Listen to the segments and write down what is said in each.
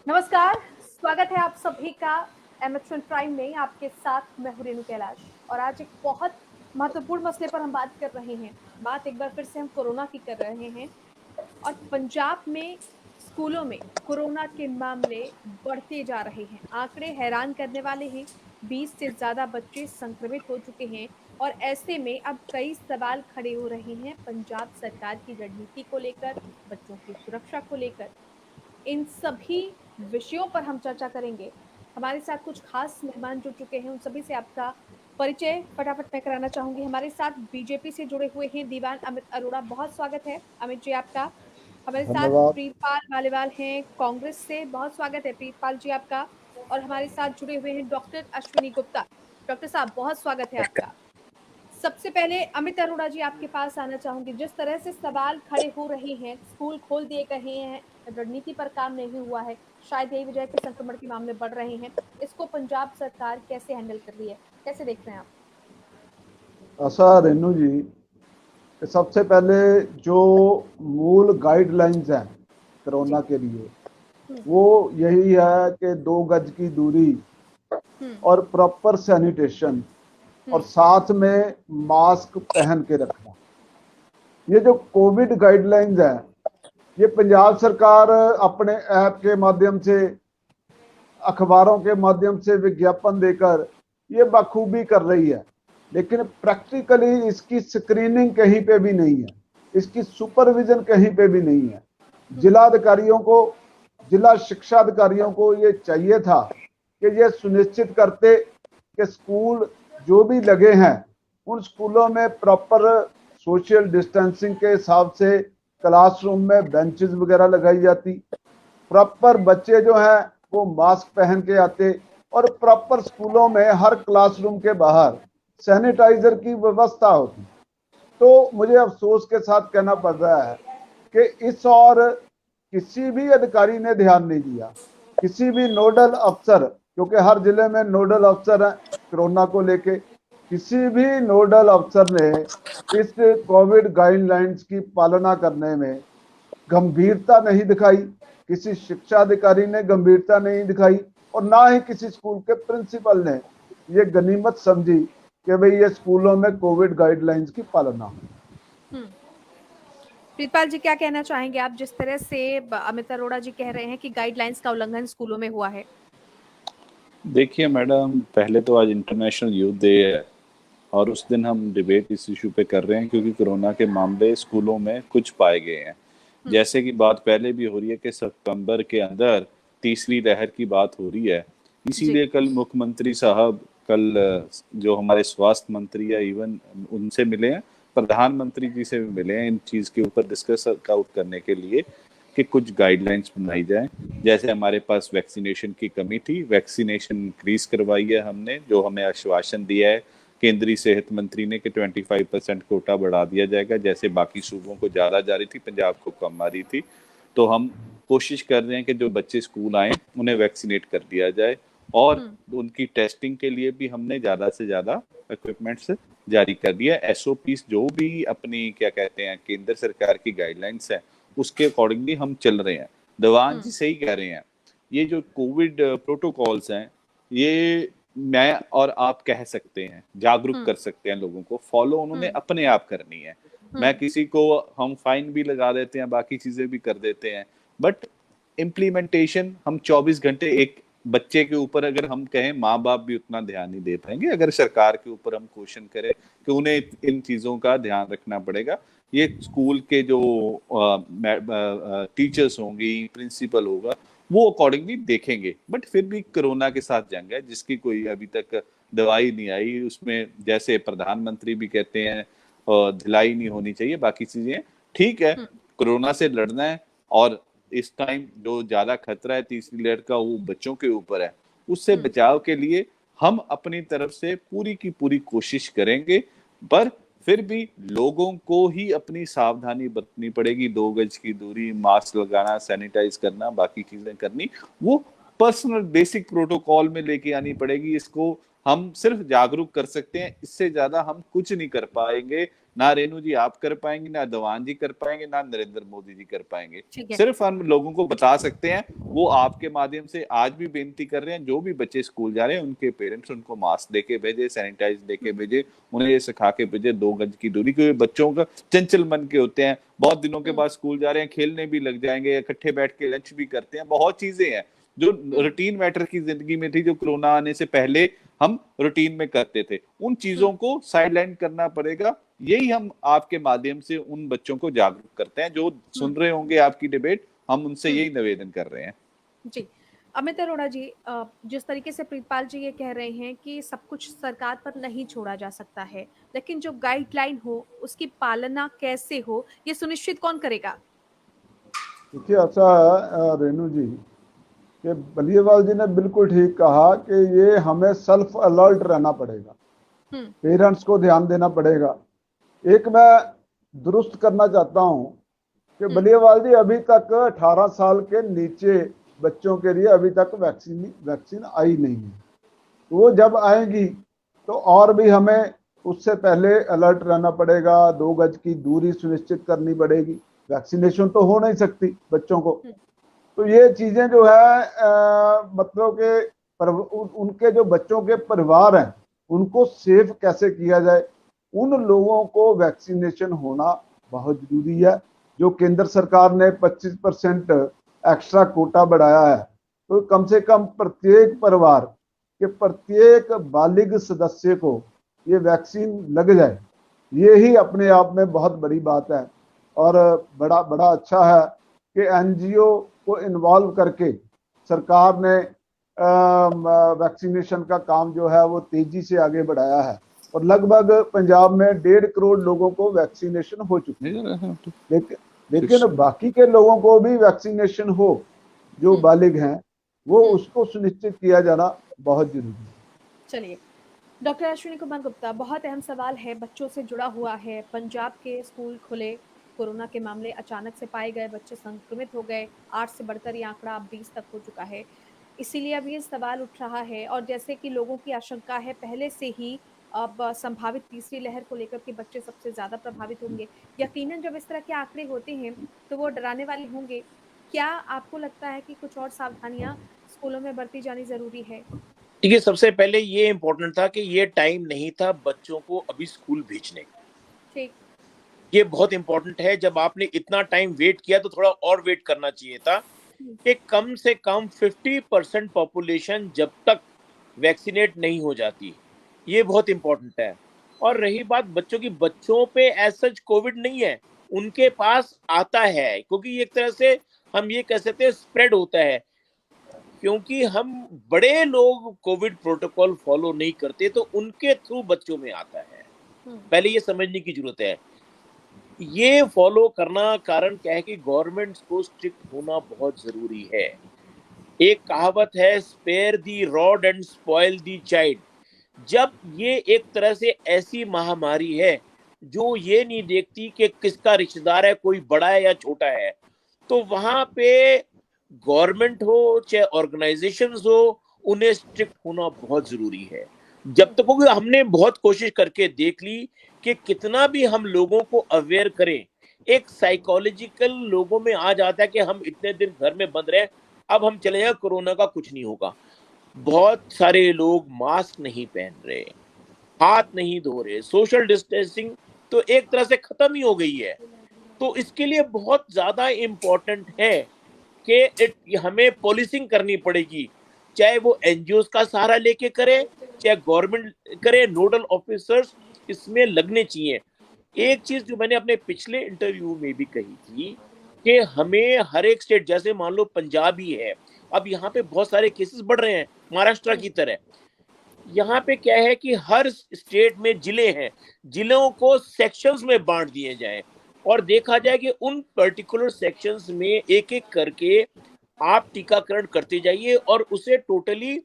नमस्कार। स्वागत है आप सभी का एमएच प्राइम में। आपके साथ मैं हूं रेणु कैलाश और आज एक बहुत महत्वपूर्ण मसले पर हम बात कर रहे हैं। बात एक बार फिर से हम कोरोना की कर रहे हैं और पंजाब में स्कूलों में कोरोना के मामले बढ़ते जा रहे हैं। आंकड़े हैरान करने वाले हैं। 20 से ज्यादा बच्चे संक्रमित हो चुके हैं और ऐसे में अब कई सवाल खड़े हो रहे हैं पंजाब सरकार की रणनीति को लेकर, बच्चों की सुरक्षा को लेकर। इन सभी विषयों पर हम चर्चा करेंगे। हमारे साथ कुछ खास मेहमान जुड़ चुके हैं, उन सभी से आपका परिचय फटाफट मैं कराना चाहूंगी। हमारे साथ बीजेपी से जुड़े हुए हैं दीवान अमित अरोड़ा, बहुत स्वागत है अमित जी आपका। हमारे साथ धन्यवाद। प्रीतपाल मालेवाल हैं कांग्रेस से, बहुत स्वागत है प्रीतपाल जी आपका। और हमारे साथ जुड़े हुए हैं डॉक्टर अश्विनी गुप्ता। डॉक्टर साहब बहुत स्वागत है आपका। सबसे पहले अमित अरोड़ा जी आपके पास आना चाहूंगी। जिस तरह से सवाल खड़े हो रहे हैं, स्कूल खोल दिए गए हैं, रणनीति पर काम नहीं हुआ है, शायद यही वजह है कि संक्रमण के मामले बढ़ रहे हैं। इसको पंजाब सरकार कैसे हैंडल कर रही है, कैसे देख रहे हैं आप? ऐसा रेनू जी, सबसे पहले जो मूल गाइडलाइंस हैं जी। कोरोना के लिए, हम्म। वो यही है कि 2 गज की दूरी हम्म। और प्रॉपर सैनिटेशन और हम्म। साथ में मास्क पहन के रखना। ये जो कोविड गाइडलाइंस है, ये पंजाब सरकार अपने ऐप के माध्यम से, अखबारों के माध्यम से विज्ञापन देकर ये बखूबी कर रही है, लेकिन प्रैक्टिकली इसकी स्क्रीनिंग कहीं पे भी नहीं है, इसकी सुपरविजन कहीं पे भी नहीं है। हम्म। जिला अधिकारियों को, जिला शिक्षा अधिकारियों को ये चाहिए था कि ये सुनिश्चित करते कि स्कूल जो भी लगे हैं उन स्कूलों में प्रॉपर सोशल डिस्टेंसिंग के हिसाब से क्लासरूम में बेंचेस वगैरह लगाई जाती, प्रॉपर बच्चे जो हैं वो मास्क पहन के आते, और प्रॉपर स्कूलों में हर क्लासरूम के बाहर सैनिटाइजर की व्यवस्था होती। तो मुझे अफसोस के साथ कहना पड़ रहा है कि इस और किसी भी अधिकारी ने ध्यान नहीं दिया, किसी भी नोडल अफसर, क्योंकि हर जिले में नोडल अफसर हैं कोरोना को लेके, किसी भी नोडल अफसर ने इस कोविड गाइडलाइंस की पालना करने में गंभीरता नहीं दिखाई, किसी शिक्षा अधिकारी ने गंभीरता नहीं दिखाई, और ना ही किसी स्कूल के प्रिंसिपल ने ये गनीमत समझी कि भाई ये स्कूलों में कोविड गाइडलाइंस की पालना हो। हम्म। प्रीतपाल जी क्या कहना चाहेंगे आप, जिस तरह से अमित अरोड़ा जी कह रहे हैं कि गाइडलाइंस का उल्लंघन स्कूलों में हुआ है? देखिए मैडम, पहले तो आज इंटरनेशनल यूथ डे है और उस दिन हम डिबेट इस इशू पे कर रहे हैं क्योंकि कोरोना के मामले स्कूलों में कुछ पाए गए हैं। हम्म। जैसे कि बात पहले भी हो रही है कि सितंबर के अंदर तीसरी लहर की बात हो रही है। जी। इसीलिए कल मुख्यमंत्री साहब, कल जो हमारे स्वास्थ्य मंत्री है, इवन उनसे मिले हैं, प्रधानमंत्री जी से भी मिले हैं इन चीज़ के ऊपर डिस्कस आउट करने के लिए कि कुछ गाइडलाइंस बनाई जाए। जैसे हमारे पास वैक्सीनेशन की कमी थी, वैक्सीनेशन इंक्रीज करवाई है हमने, जो हमें आश्वासन दिया है केंद्रीय सेहत मंत्री ने कि 25% कोटा बढ़ा दिया जाएगा। जैसे बाकी सूबों को ज़्यादा जा रही थी, पंजाब को कम आ रही थी, तो हम कोशिश कर रहे हैं कि जो बच्चे स्कूल आए उन्हें वैक्सीनेट कर दिया जाए। और हम्म। उनकी टेस्टिंग के लिए भी हमने ज़्यादा से ज़्यादा इक्विपमेंट्स जारी कर दिया। एसओपीस जो भी अपनी क्या कहते हैं केंद्र सरकार की गाइडलाइंस है उसके अकॉर्डिंगली हम चल रहे हैं। दीवान जी हम्म। सही कह रहे हैं, ये जो कोविड प्रोटोकॉल्स हैं, ये मैं और आप कह सकते हैं, जागरूक हम्म। कर सकते हैं लोगों को, फॉलो उन्होंने हम्म। अपने आप करनी है। मैं हम्म। किसी को, हम फाइन भी लगा देते हैं, बाकी चीजें भी कर देते हैं, बट इम्प्लीमेंटेशन हम 24 घंटे एक बच्चे के ऊपर अगर हम कहें, माँ बाप भी उतना ध्यान नहीं दे पाएंगे। अगर सरकार के ऊपर हम क्वेश्चन करें कि उन्हें इन चीजों का ध्यान रखना पड़ेगा। ये स्कूल के जो टीचर्स होंगी, प्रिंसिपल होगा, वो अकॉर्डिंगली देखेंगे। बट फिर भी कोरोना के साथ जंग है जिसकी कोई अभी तक दवाई नहीं आई। उसमें जैसे प्रधानमंत्री भी कहते हैं ढिलाई नहीं होनी चाहिए, बाकी चीजें ठीक है। हम्म। कोरोना से लड़ना है, और इस टाइम जो ज्यादा खतरा है तीसरी लहर का, वो बच्चों के ऊपर है। उससे हम्म। बचाव के लिए हम अपनी तरफ से पूरी की पूरी कोशिश करेंगे, पर फिर भी लोगों को ही अपनी सावधानी बरतनी पड़ेगी। 2 गज की दूरी, मास्क लगाना, सैनिटाइज करना, बाकी चीजें करनी, वो पर्सनल बेसिक प्रोटोकॉल में लेके आनी पड़ेगी। इसको हम सिर्फ जागरूक कर सकते हैं, इससे ज्यादा हम कुछ नहीं कर पाएंगे। ना रेणु जी आप कर पाएंगे, ना दवान जी कर पाएंगे, ना नरेंद्र मोदी जी कर पाएंगे। ठीक है। सिर्फ हम लोगों को बता सकते हैं, वो आपके माध्यम से आज भी बेनती कर रहे हैं, जो भी बच्चे स्कूल जा रहे हैं उनके पेरेंट्स उनको मास्क देके भेजे, सैनिटाइज देके भेजे, उन्हें ये सिखा के भेजे 2 गज की दूरी, क्योंकि बच्चों का चंचल मन के होते हैं, बहुत दिनों के बाद स्कूल जा रहे हैं, खेलने भी लग जाएंगे, इकट्ठे बैठ के लंच भी करते हैं, बहुत चीजें हैं जो रूटीन मैटर की जिंदगी में थी, जो कोरोना आने से पहले हम रूटीन में करते थे, उन चीजों को साइडलाइन करना पड़ेगा। यही हम आपके माध्यम से उन बच्चों को जागरूक करते हैं जो सुन रहे होंगे आपकी डिबेट, हम उनसे यही निवेदन कर रहे हैं। जी, अमित अरोड़ा जी, जिस तरीके से प्रीतपाल जी ये कह रहे हैं कि सब कुछ सरकार पर नहीं छोड़ा जा सकता है, लेकिन जो गाइडलाइन हो उसकी पालना कैसे हो ये सुनिश्चित कौन करेगा? देखिए ऐसा है रेणु जी कि बलियावाल जी ने बिल्कुल ठीक कहा कि ये हमें सेल्फ अलर्ट रहना पड़ेगा, पेरेंट्स को ध्यान देना पड़ेगा। एक मैं दुरुस्त करना चाहता हूं कि बलियावाल जी अभी तक 18 साल के नीचे बच्चों के लिए अभी तक वैक्सीन आई नहीं है, तो वो जब आएगी तो और भी हमें उससे पहले अलर्ट रहना पड़ेगा, 2 गज की दूरी सुनिश्चित करनी पड़ेगी। वैक्सीनेशन तो हो नहीं सकती बच्चों को, तो ये चीजें जो है मतलब के उनके जो बच्चों के परिवार हैं उनको सेफ कैसे किया जाए, उन लोगों को वैक्सीनेशन होना बहुत जरूरी है। जो केंद्र सरकार ने 25% एक्स्ट्रा कोटा बढ़ाया है, तो कम से कम प्रत्येक परिवार के प्रत्येक बालिग सदस्य को ये वैक्सीन लग जाए, ये ही अपने आप में बहुत बड़ी बात है। और बड़ा बड़ा अच्छा है कि एनजीओ को इन्वॉल्व करके सरकार ने वैक्सीनेशन का काम जो है वो तेजी से आगे बढ़ाया है, और लगभग पंजाब में 1.5 करोड़ लोगों को वैक्सीनेशन हो चुकी है। लेकिन बाकी के लोगों को भी वैक्सीनेशन हो, जो बालिग हैं, वो उसको सुनिश्चित किया जाना बहुत जरूरी है। चलिए, डॉक्टर अश्विनी कुमार गुप्ता, बहुत अहम सवाल है, बच्चों से जुड़ा हुआ है। पंजाब के स्कूल खुले, कोरोना के मामले अचानक से पाए गए, बच्चे संक्रमित हो गए, 8 से बढ़कर ये आंकड़ा अब 20 तक हो चुका है। इसीलिए अब ये सवाल उठ रहा है, और जैसे कि लोगों की आशंका है पहले से ही, अब संभावित तीसरी लहर को लेकर के बच्चे सबसे ज्यादा प्रभावित होंगे। यकीनन जब इस तरह के आंकड़े होते हैं तो वो डराने वाले होंगे। क्या आपको लगता है कि कुछ और सावधानियां स्कूलों में बरती जानी जरूरी है? देखिए, सबसे पहले ये इम्पोर्टेंट था कि ये टाइम नहीं था बच्चों को अभी स्कूल भेजने का। ठीक। ये बहुत इम्पोर्टेंट है। जब आपने इतना टाइम वेट किया तो थोड़ा और वेट करना चाहिए था कि कम से कम 50% पॉपुलेशन जब तक वैक्सीनेट नहीं हो जाती, ये बहुत इम्पोर्टेंट है। और रही बात बच्चों की, बच्चों पे एज सच कोविड नहीं है, उनके पास आता है, क्योंकि एक तरह से हम ये कह सकते हैं स्प्रेड होता है, क्योंकि हम बड़े लोग कोविड प्रोटोकॉल फॉलो नहीं करते तो उनके थ्रू बच्चों में आता है। पहले ये समझने की जरूरत है। ये फॉलो करना कारण क्या है कि गवर्नमेंट को स्ट्रिक्ट होना बहुत जरूरी है। एक कहावत है, spare the rod and spoil the child. जब ये एक तरह से ऐसी महामारी है जो ये नहीं देखती कि किसका रिश्तेदार है, कोई बड़ा है या छोटा है, तो वहां पे गवर्नमेंट हो चाहे ऑर्गेनाइजेशंस हो, उन्हें स्ट्रिक्ट होना बहुत जरूरी है। जब तक क्योंकि हमने बहुत कोशिश करके देख ली कि कितना भी हम लोगों को अवेयर करें, एक साइकोलॉजिकल लोगों में आ जाता है कि हम इतने दिन घर में बंद रहे, अब हम चले जाए, कोरोना का कुछ नहीं होगा। बहुत सारे लोग मास्क नहीं पहन रहे, हाथ नहीं धो रहे, सोशल डिस्टेंसिंग तो एक तरह से खत्म ही हो गई है। तो इसके लिए बहुत ज्यादा इम्पोर्टेंट है कि हमें पॉलिसिंग करनी पड़ेगी, चाहे वो एनजीओ का सहारा लेके करे, चाहे गवर्नमेंट करे, नोडल ऑफिसर्स इसमें लगने चाहिए। एक चीज जो मैंने अपने पिछले इंटरव्यू में भी कही थी कि हमें हर एक स्टेट, जैसे मान लो पंजाब ही है, अब यहाँ पे बहुत सारे केसेस बढ़ रहे हैं महाराष्ट्र की तरह। यहाँ पे क्या है कि हर स्टेट में जिले हैं, जिलों को सेक्शंस में बांट दिए जाए और देखा जाए कि उन पर्टिकुलर सेक्शंस में एक एक करके आप टीकाकरण करते जाइए, और उसे टोटली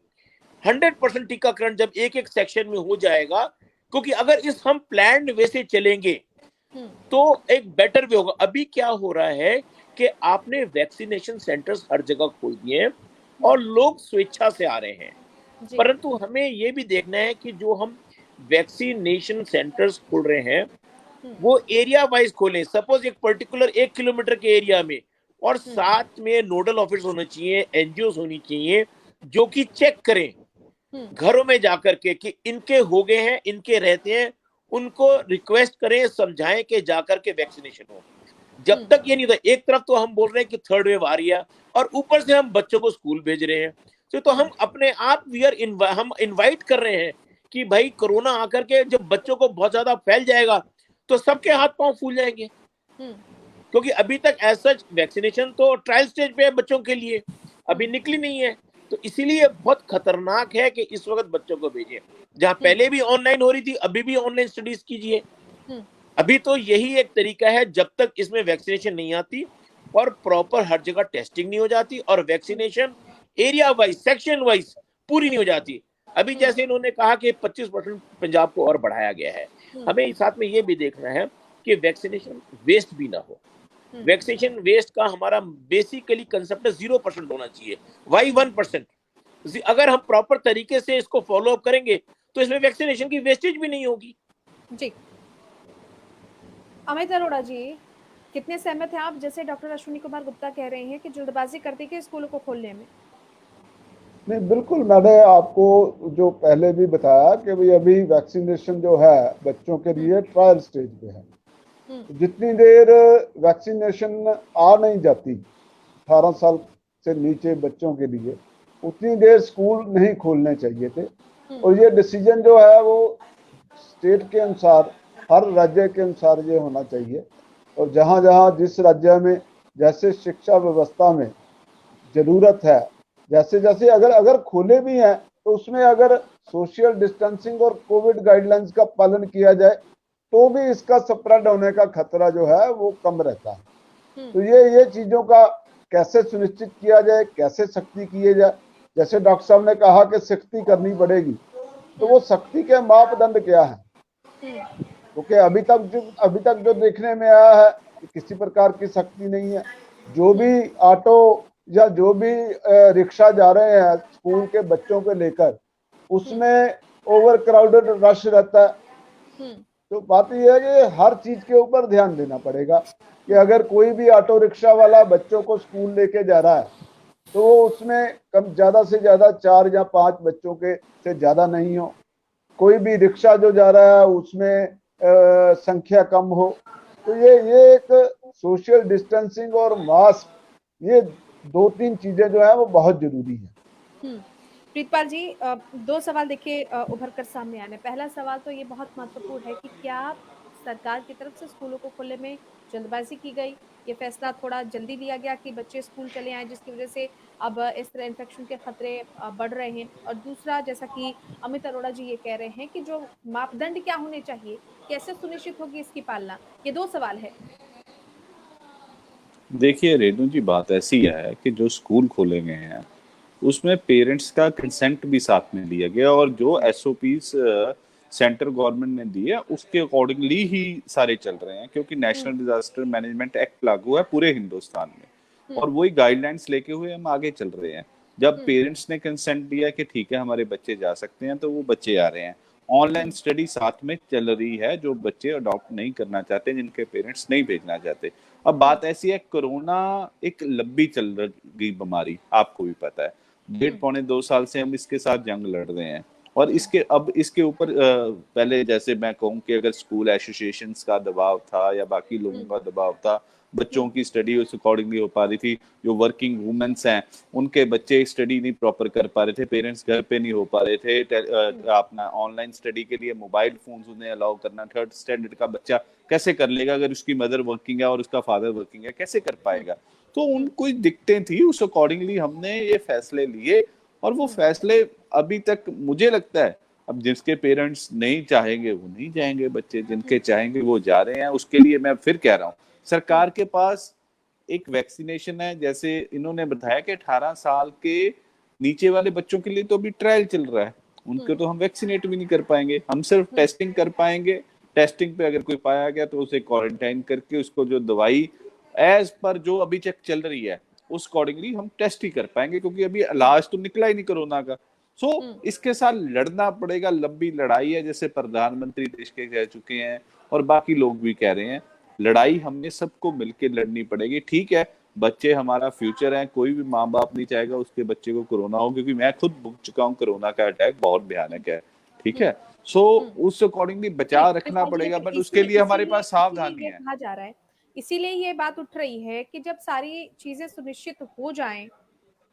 100% टीकाकरण जब एक एक सेक्शन में हो जाएगा, क्योंकि अगर इस हम प्लान वे से चलेंगे तो एक बेटर वे होगा। अभी क्या हो रहा है कि आपने वैक्सीनेशन सेंटर्स हर जगह खोल दिए हैं और लोग स्वेच्छा से आ रहे हैं, परंतु हमें ये भी देखना है कि जो हम वैक्सीनेशन सेंटर्स खोल रहे हैं वो एरिया वाइज खोलें। सपोज एक पर्टिकुलर 1 किलोमीटर के एरिया में, और साथ में नोडल ऑफिस होने चाहिए, एनजीओ होनी चाहिए जो कि चेक करें घरों में जाकर के कि इनके हो गए हैं, इनके रहते हैं, उनको रिक्वेस्ट करें, समझाएं कि जाकर के वैक्सीनेशन हो। जब तक ये नहीं होता, एक तरफ तो हम बोल रहे हैं कि थर्ड वेव आ रही है और ऊपर से हम बच्चों को स्कूल भेज रहे हैं, तो हम अपने आप हम इनवाइट कर रहे हैं कि भाई कोरोना आकर के जब बच्चों को बहुत ज्यादा फैल जाएगा तो सबके हाथ पांव फूल जाएंगे। क्योंकि अभी तक ऐसा वैक्सीनेशन तो ट्रायल स्टेज पे है बच्चों के लिए, अभी निकली नहीं है, तो इसीलिए बहुत खतरनाक है कि इस वक्त बच्चों को भेजें। जहां पहले भी ऑनलाइन हो रही थी, अभी भी ऑनलाइन स्टडीज कीजिए। अभी तो यही एक तरीका है, जब तक इसमें वैक्सीनेशन नहीं आती और प्रॉपर हर जगह टेस्टिंग नहीं हो जाती और vaccination area wise, section wise पूरी नहीं हो जाती। अभी जैसे इन्होंने कहा कि 25% पंजाब को और बढ़ाया गया है, हमें साथ में ये भी देखना है कि वैक्सीनेशन वेस्ट भी ना हो। वैक्सीनेशन वेस्ट का हमारा बेसिकली कंसेप्ट 0% होना चाहिए। वाई 1%? अगर हम प्रॉपर तरीके से इसको फॉलो अप करेंगे तो इसमें वैक्सीनेशन की वेस्टेज भी नहीं होगी। जी, अमित अरोड़ा जी, कितने सहमत हैं आप, जैसे डॉक्टर अश्विनी कुमार गुप्ता कह रहे हैं कि जल्दबाजी करती है स्कूलों को खोलने में? नहीं, बिल्कुल, मैंने आपको जो पहले भी बताया कि भाई अभी वैक्सीनेशन जो है बच्चों के लिए ट्रायल स्टेज पे है। जितनी देर वैक्सीनेशन आ नहीं जाती 18 साल से नीचे बच्चों के लिए, उतनी देर स्कूल नहीं खोलने चाहिए थे। और ये डिसीजन जो है वो स्टेट के अनुसार, हर राज्य के अनुसार ये होना चाहिए। और जहाँ जहाँ जिस राज्य में जैसे शिक्षा व्यवस्था में जरूरत है, जैसे जैसे अगर खोले भी हैं तो उसमें अगर सोशल डिस्टेंसिंग और कोविड गाइडलाइंस का पालन किया जाए तो भी इसका स्प्रेड होने का खतरा जो है वो कम रहता है। तो ये चीजों का कैसे सुनिश्चित किया जाए, कैसे सख्ती किए जाए, जैसे डॉक्टर साहब ने कहा कि सख्ती करनी पड़ेगी, तो वो सख्ती के मापदंड क्या है? क्योंकि अभी तक जो देखने में आया है कि किसी प्रकार की सख्ती नहीं है। जो भी ऑटो या जो भी रिक्शा जा रहे हैं स्कूल के बच्चों को लेकर, उसमें ओवर क्राउडेड रश रहता है। तो बात यह है कि हर चीज के ऊपर ध्यान देना पड़ेगा कि अगर कोई भी ऑटो रिक्शा वाला बच्चों को स्कूल लेके जा रहा है तो उसमें कम ज्यादा से ज्यादा 4 या 5 बच्चों के से ज्यादा नहीं हो। कोई भी रिक्शा जो जा रहा है उसमें संख्या कम हो। तो ये एक सोशल डिस्टेंसिंग और मास्क, ये 2-3 चीजें जो है वो बहुत जरूरी है। प्रीतपाल जी, 2 सवाल देखिए उभर कर सामने आने। पहला सवाल तो ये बहुत महत्वपूर्ण है कि क्या सरकार की तरफ से स्कूलों को खोलने में जल्दबाजी की गई, ये फैसला थोड़ा जल्दी लिया गया कि बच्चे स्कूल चले आए, जिसकी वजह से अब इस तरह इन्फेक्शन के खतरे बढ़ रहे हैं? और दूसरा, जैसा कि अमित अरोड़ा जी ये कह रहे हैं कि जो मापदंड क्या होने चाहिए, कैसे सुनिश्चित होगी इसकी पालना? ये 2 सवाल है। देखिए रेणु जी, बात ऐसी है कि जो स्कूल खोले गए हैं उसमें पेरेंट्स का कंसेंट भी साथ में लिया गया और जो एसओपीज सेंट्रल गवर्नमेंट ने दिए उसके अकॉर्डिंगली ही सारे चल रहे हैं, क्योंकि नेशनल डिजास्टर मैनेजमेंट एक्ट लागू है पूरे हिंदुस्तान में और वही गाइडलाइंस लेके हुए हम आगे चल रहे हैं। जब पेरेंट्स ने कंसेंट दिया कि ठीक है हमारे बच्चे जा सकते हैं तो वो बच्चे आ रहे हैं। ऑनलाइन स्टडी साथ में चल रही है, जो बच्चे अडॉप्ट नहीं करना चाहते, जिनके पेरेंट्स नहीं भेजना चाहते। अब बात ऐसी है, कोरोना एक लंबी चल रही बीमारी, आपको भी पता है, 1.5-2 साल से हम इसके साथ जंग लड़ रहे हैं और इसके ऊपर पहले जैसे मैं कहूँ कि अगर स्कूल एसोसिएशंस का दबाव था या बाकी लोगों का दबाव था, बच्चों की स्टडी उस अकॉर्डिंगली हो पा रही थी। जो वर्किंग वुमेन्स हैं उनके बच्चे स्टडी नहीं प्रॉपर कर पा रहे थे, पेरेंट्स घर पे नहीं हो पा रहे थे, अपना ऑनलाइन स्टडी के लिए मोबाइल फोन्स उन्हें अलाउ करना, 3rd स्टैंडर्ड का बच्चा कैसे कर लेगा अगर उसकी मदर वर्किंग है और उसका फादर वर्किंग है, कैसे कर पाएगा? तो उनको दिक्कतें थी, उस अकॉर्डिंगली हमने ये फैसले लिए और वो फैसले अभी तक मुझे लगता है अब जिसके पेरेंट्स नहीं चाहेंगे वो नहीं जाएंगे बच्चे, जिनके चाहेंगे वो जा रहे हैं। उसके लिए मैं फिर कह रहा हूँ सरकार के पास एक वैक्सीनेशन है, जैसे इन्होंने बताया कि 18 साल के नीचे वाले बच्चों के लिए तो अभी ट्रायल चल रहा है, उनको तो हम वैक्सीनेट भी नहीं कर पाएंगे, हम सिर्फ टेस्टिंग कर पाएंगे। टेस्टिंग पे अगर कोई पाया गया तो उसे क्वारंटाइन करके उसको जो दवाई एज पर जो अभी चेक चल रही है उस अकॉर्डिंगली हम टेस्ट ही कर पाएंगे, क्योंकि अभी इलाज तो निकला ही नहीं कोरोना का। इसके साथ लड़ना पड़ेगा, लंबी लड़ाई है, जैसे प्रधानमंत्री देश के कह चुके हैं और बाकी लोग भी कह रहे हैं। लड़ाई हमने सबको मिलकर लड़नी पड़ेगी। ठीक है, बच्चे हमारा फ्यूचर है, कोई भी माँ बाप नहीं चाहेगा उसके बच्चे को कोरोना हो, क्योंकि मैं खुद भुग चुका हूँ, कोरोना का अटैक बहुत भयानक है। ठीक है, सो उस अकॉर्डिंगली बचाव रखना पड़ेगा, बट उसके लिए हमारे पास सावधानी ये है। कहा जा रहा है, इसीलिए ये बात उठ रही है कि जब सारी चीजें सुनिश्चित हो जाएं,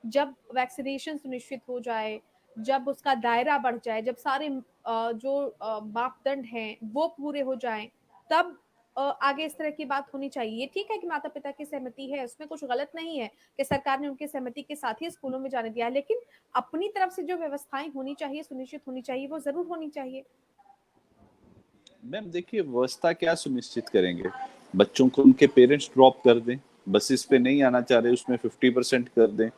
जब वैक्सीनेशन सुनिश्चित हो जाए, जब उसका दायरा बढ़ जाए, जब सारे जो मापदंड हैं वो पूरे हो जाएं, तब आगे इस तरह की बात होनी चाहिए। ये ठीक है कि माता पिता की सहमति है, उसमें कुछ गलत नहीं है कि सरकार ने उनकी सहमति के साथ ही स्कूलों में जाने दिया है, लेकिन अपनी तरफ से जो व्यवस्थाएं होनी चाहिए, सुनिश्चित होनी चाहिए, वो जरूर होनी चाहिए। मैम देखिए, व्यवस्था क्या सुनिश्चित करेंगे? बच्चों को उनके पेरेंट्स ड्रॉप कर दें, बसेस पे नहीं आना चाह रहे उसमें 50% कर दें,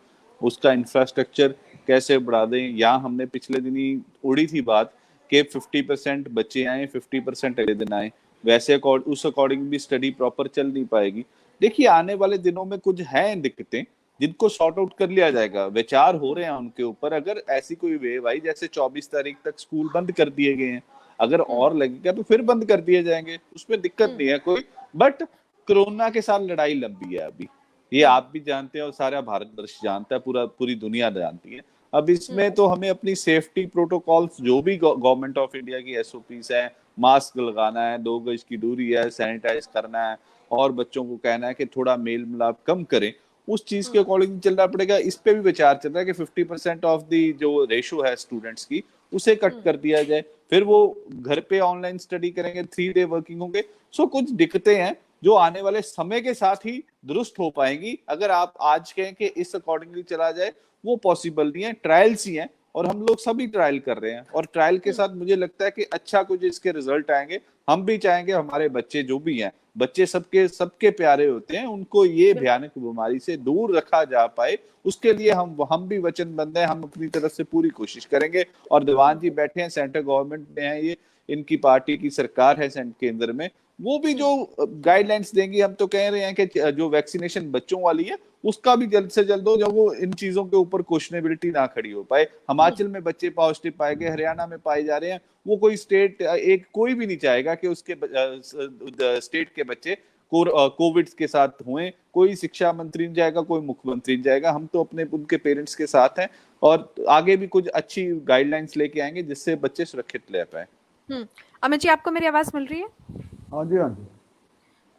उसका इंफ्रास्ट्रक्चर कैसे बढ़ा दें। यहाँ हमने पिछले दिन ही उड़ी थी बात कि 50% बच्चे आए, 50% अगले दिन आए, वैसे उस अकॉर्डिंग भी स्टडी प्रॉपर चल नहीं पाएगी। देखिए, आने वाले दिनों में कुछ हैं दिक्कतें जिनको सॉर्ट आउट कर लिया जाएगा, विचार हो रहे हैं उनके ऊपर। अगर ऐसी कोई वेव आई, जैसे 24 तारीख तक स्कूल बंद कर दिए गए हैं, अगर और लगेगा तो फिर बंद कर दिए जाएंगे, उसमें दिक्कत नहीं है कोई। बट कोरोना के साथ लड़ाई लंबी है अभी, ये आप भी जानते हैं और सारा भारतवर्ष जानता है, पूरी दुनिया जानती है। अब इसमें तो हमें अपनी सेफ्टी प्रोटोकॉल्स, जो भी गवर्नमेंट ऑफ इंडिया की एसओपीज है, मास्क लगाना है, 2 गज की दूरी है, सैनिटाइज करना है, और बच्चों को कहना है कि थोड़ा मेल मिलाप कम करें, उस चीज के अकॉर्डिंग चलना पड़ेगा। इस पे भी विचार चल रहा है कि 50% ऑफ दी जो रेशो है स्टूडेंट्स की, उसे कट कर दिया जाए, फिर वो घर पे ऑनलाइन स्टडी करेंगे, 3 डे वर्किंग होंगे। सो कुछ दिक्कतें हैं जो आने वाले समय के साथ ही दुरुस्त हो पाएंगी। अगर आप आज कहें कि इस अकॉर्डिंगली चला जाए, वो पॉसिबल नहीं है। ट्रायल्स ही हैं और हम लोग सभी ट्रायल कर रहे हैं, और ट्रायल के साथ मुझे लगता है कि अच्छा कुछ इसके रिजल्ट आएंगे। हम भी चाहेंगे हमारे बच्चे जो भी हैं, बच्चे सबके सबके प्यारे होते हैं, उनको ये भयानक बीमारी से दूर रखा जा पाए, उसके लिए हम भी वचनबद्ध हैं। हम अपनी तरफ से पूरी कोशिश करेंगे। और दीवान जी बैठे हैं, सेंट्रल गवर्नमेंट में है, ये इनकी पार्टी की सरकार है केंद्र में, वो भी जो गाइडलाइंस देंगी। हम तो कह रहे हैं कि जो वैक्सीनेशन बच्चों वाली है उसका भी जल्द से जल्द हो, जब वो इन चीजों के ऊपर क्वेश्चनेबिलिटी ना खड़ी हो पाए। हिमाचल में बच्चे पॉजिटिव पाए गए, हरियाणा में पाए जा रहे हैं, वो कोई स्टेट एक कोई भी नहीं चाहेगा कि उसके स्टेट के बच्चे कोविड के साथ हुए। कोई शिक्षा मंत्री नहीं जाएगा, कोई मुख्यमंत्री नहीं जाएगा। हम तो अपने उनके पेरेंट्स के साथ हैं, और आगे भी कुछ अच्छी गाइडलाइंस लेके आएंगे जिससे बच्चे सुरक्षित रह पाए। अमित जी, आपको मेरी आवाज मिल रही है? हाँ जी, हाँ जी।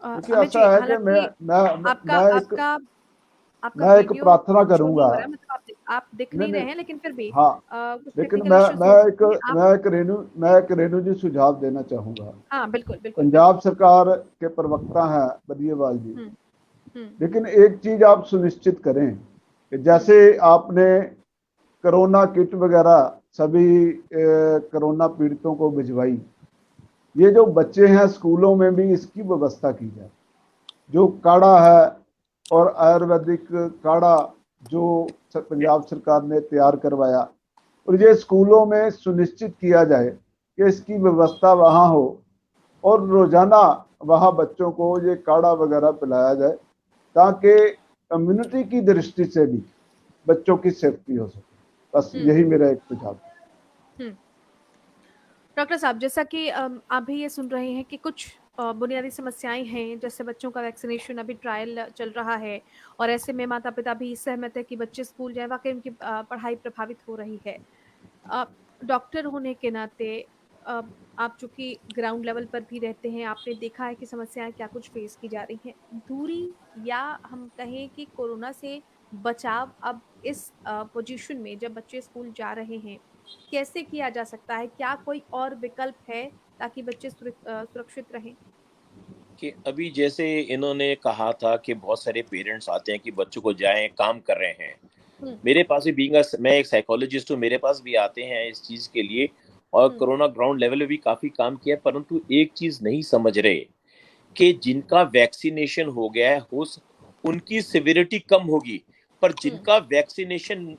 देखिए, अमित जी, ऐसा है कि मैं एक प्रार्थना करूंगा। मतलब आप दिख नहीं रहे हैं, लेकिन फिर भी हाँ, कुछ लेकिन टेक्निकल इश्यूज हो सकते हैं। मैं एक रेणु जी सुझाव देना चाहूंगा। हाँ, बिल्कुल बिल्कुल। पंजाब सरकार के प्रवक्ता हैं बदियावाल जी। लेकिन एक चीज आप सुनिश्चित करें कि जैसे आपने कोरोना किट वगैरह सभी कोरोना पीड़ितों को भिजवाई, ये जो बच्चे हैं स्कूलों में भी इसकी व्यवस्था की जाए। जो काढ़ा है और आयुर्वेदिक काढ़ा जो पंजाब सरकार ने तैयार करवाया, और ये स्कूलों में सुनिश्चित किया जाए कि इसकी व्यवस्था वहाँ हो, और रोजाना वहाँ बच्चों को ये काढ़ा वगैरह पिलाया जाए, ताकि कम्युनिटी की दृष्टि से भी बच्चों की सेफ्टी हो सके। बस यही मेरा एक सुझाव है। डॉक्टर साहब, जैसा कि आप भी ये सुन रहे हैं कि कुछ बुनियादी समस्याएं हैं, जैसे बच्चों का वैक्सीनेशन अभी ट्रायल चल रहा है, और ऐसे में माता पिता भी सहमत है कि बच्चे स्कूल जाए, वाकई उनकी पढ़ाई प्रभावित हो रही है। डॉक्टर होने के नाते आप चूंकि ग्राउंड लेवल पर भी रहते हैं, आपने देखा है कि समस्याएं क्या कुछ फेस की जा रही हैं। दूरी, या हम कहें कि कोरोना से बचाव अब इस पोजीशन में जब बच्चे स्कूल जा रहे हैं, कैसे किया जा सकता है? क्या कोई और विकल्प है ताकि बच्चे सुरक्षित रहें? कि अभी जैसे इन्होंने कहा था कि बहुत सारे पेरेंट्स आते हैं कि बच्चों को जाएं, काम कर रहे हैं। मेरे पास भी मैं एक साइकोलॉजिस्ट हूँ, मेरे पास भी आते हैं इस चीज के लिए, और कोरोना ग्राउंड लेवल में भी काफी काम किया, परंतु एक चीज नहीं समझ रहे कि जिनका वैक्सीनेशन हो गया है उनकी सिविरिटी कम होगी, पर जिनका वैक्सीनेशन